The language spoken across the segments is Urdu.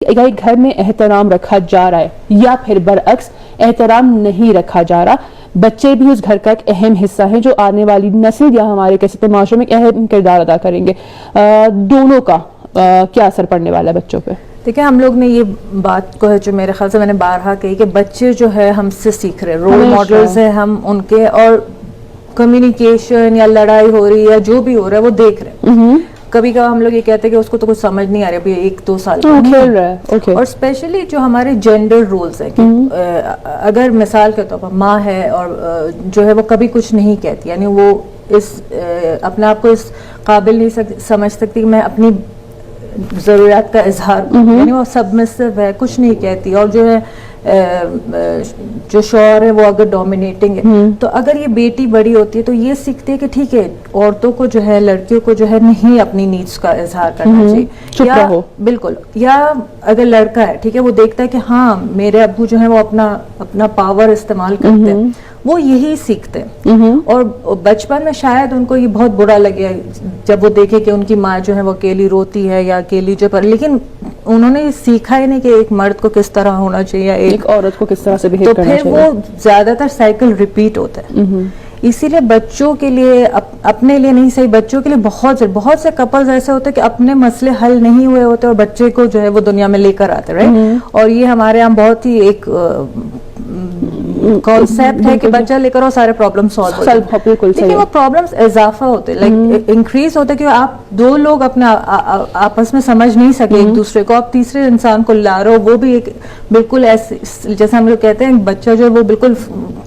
گھر میں احترام رکھا جا رہا ہے یا پھر برعکس احترام نہیں رکھا جا رہا. بچے بھی اس گھر کا ایک اہم حصہ ہے جو آنے والی نسل یا ہمارے کہہ سکتے معاشرے میں ایک اہم کردار ادا کریں گے. دونوں کا کیا اثر پڑنے والا ہے بچوں پہ؟ دیکھیں ہم لوگ نے یہ بات کو ہے جو میرے خیال سے میں نے بارہا کہی کہ بچے جو ہے ہم سے سیکھ رہے, رول ماڈلز ہیں ہم ان کے, اور کمیونیکیشن یا لڑائی ہو رہی ہے یا جو بھی ہو رہا ہے وہ دیکھ رہے ہیں. کبھی کبھی ہم لوگ یہ کہتے ہیں کہ اس کو تو کچھ سمجھ نہیں آ رہا, ابھی 1-2 سال کا کھیل رہا ہے. اور اسپیشلی جو ہمارے جینڈر رولز ہیں کہ اگر مثال کے طور پر ماں ہے اور جو ہے وہ کبھی کچھ نہیں کہتی, یعنی وہ اس اپنے آپ کو اس قابل نہیں سمجھ سکتی کہ میں اپنی ضروریات کا اظہار کروں, یعنی وہ سبمسو ہے, کچھ نہیں کہتی, اور جو ہے جو شوہر ہے وہ اگر ڈومینیٹنگ ہے, تو اگر یہ بیٹی بڑی ہوتی ہے تو یہ سیکھتی ہے کہ ٹھیک ہے عورتوں کو جو ہے, لڑکیوں کو جو ہے نہیں اپنی نیڈس کا اظہار کرنا چاہیے, یا بالکل, یا اگر لڑکا ہے ٹھیک ہے وہ دیکھتا ہے کہ ہاں میرے ابو جو ہے وہ اپنا پاور استعمال کرتے ہیں, وہ یہی سیکھتے ہیں. اور بچپن میں شاید ان کو یہ بہت برا لگے جب وہ دیکھے کہ ان کی ماں جو ہے وہ اکیلی روتی ہے یا اکیلی جو پر, لیکن انہوں نے سیکھا ہی نہیں کہ ایک مرد کو کس طرح ہونا چاہیے یا ایک عورت کو کس طرح سے بہیو کرنا چاہیے. تو پھر وہ زیادہ تر سائیکل ریپیٹ ہوتا ہے. اسی لیے بچوں کے لیے, اپنے لیے نہیں صحیح, بچوں کے لیے بہت سے کپلز ایسے ہوتے ہیں کہ اپنے مسئلے حل نہیں ہوئے ہوتے اور بچے کو جو ہے وہ دنیا میں لے کر آتے, رائٹ. اور یہ ہمارے یہاں بہت ہی ایک کانسیپٹ ہے کہ بچہ لے کر سارے پرابلم سالو ہوتے ہیں, لیکن وہ پرابلمس اضافہ ہوتے, لائک انکریز ہوتے کہ آپ 2 لوگ اپنے آپس میں سمجھ نہیں سکے ایک دوسرے کو, آپ تیسرے انسان کو لا رہے ہو, وہ بھی ایک بالکل ایسے جیسے ہم لوگ کہتے ہیں بچہ جو ہے وہ بالکل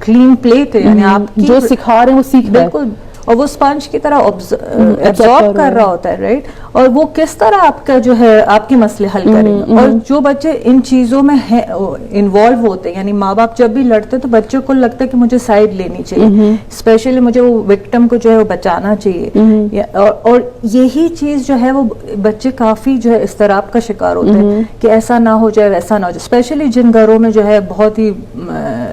کلین پلیٹ ہے, یعنی آپ جو سکھا رہے ہیں وہ سیکھ رہا ہے بالکل, اور وہ اسپنج کی طرح ایبزارب کر رہا ہوتا ہے, رائٹ. اور وہ کس طرح آپ کا جو ہے آپ کے مسئلے حل کرے گا. اور جو بچے ان چیزوں میں انوالو ہوتے ہیں, یعنی ماں باپ جب بھی لڑتے تو بچوں کو لگتا ہے کہ مجھے سائڈ لینی چاہیے, اسپیشلی مجھے وہ وکٹم کو جو ہے وہ بچانا چاہیے, اور یہی چیز جو ہے وہ بچے کافی جو ہے اضطراب کا شکار ہوتے ہیں کہ ایسا نہ ہو جائے ویسا نہ ہو جائے, اسپیشلی جن گھروں میں جو ہے بہت ہی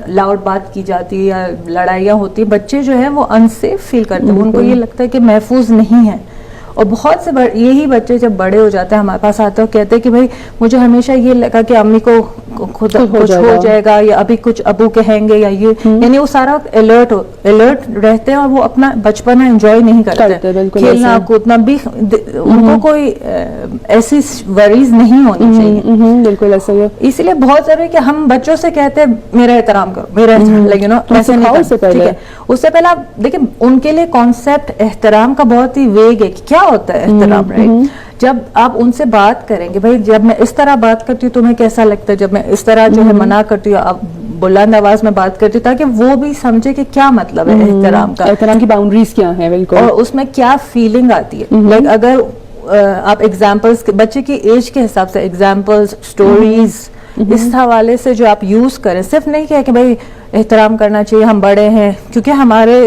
لاؤڈ بات کی جاتی ہے یا لڑائیاں ہوتی ہیں, بچے جو ہے وہ انسیف فیل کرتے ہیں, ان کو یہ لگتا ہے کہ محفوظ نہیں ہے. اور بہت سے یہی بچے جب بڑے ہو جاتے ہیں ہمارے پاس آتے ہیں کہتے ہیں کہ بھائی مجھے ہمیشہ یہ لگا کہ امی کو خود کچھ ہو جائے گا یا ابھی کچھ ابو کہیں گے یا یہ, یعنی وہ سارا الرٹ رہتے ہیں اور وہ اپنا بچپنا انجوائے نہیں کرتے, کھیلنا کودنا بھی ان کو کوئی ایسی وریز نہیں ہونی چاہیے. بالکل ایسا ہی ہے. اسی لیے بہت ضروری ہے کہ ہم بچوں سے کہتے ہیں میرا احترام کرو, میرا احترام, لیکن ایسے نہیں, اس سے پہلے آپ دیکھیں ان کے لیے کانسیپٹ احترام کا بہت ہی ویگ ہے کہ کیا ہوتا ہے احترام, رائٹ. جب آپ ان سے بات کریں گے بھائی جب میں اس طرح بات کرتی ہوں تمہیں کیسا لگتا ہے, جب میں اس طرح جو ہے منع کرتی ہوں, آپ بلند آواز میں بات کرتی ہوں, تاکہ وہ بھی سمجھے کہ کیا مطلب ہے احترام کا, احترام کی باؤنڈریز کیا ہیں, بالکل, اور اس میں کیا فیلنگ آتی ہے. لائک اگر آپ ایگزامپلس بچے کی ایج کے حساب سے ایگزامپلس, اسٹوریز, اس حوالے سے جو آپ یوز کریں, صرف نہیں کہ بھائی احترام کرنا چاہیے ہم بڑے ہیں, کیونکہ ہمارے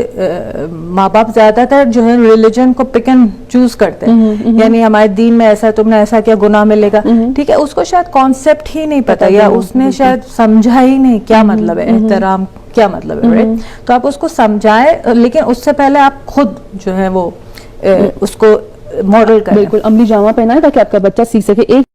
ماں باپ زیادہ تر جو ہے ریلیجن کو پک اینڈ چوز کرتے ہیں, یعنی ہمارے دین میں ایسا, تم نے ایسا کیا گناہ ملے گا, ٹھیک ہے, اس کو شاید کانسیپٹ ہی نہیں پتا یا اس نے شاید سمجھا ہی نہیں کیا مطلب ہے احترام, کیا مطلب ہے, رائٹ. تو آپ اس کو سمجھائیں, لیکن اس سے پہلے آپ خود جو ہے وہ اس کو ماڈل کریں, بالکل عملی جامہ پہنا ہے تاکہ آپ کا بچہ سیکھ سکے. ایک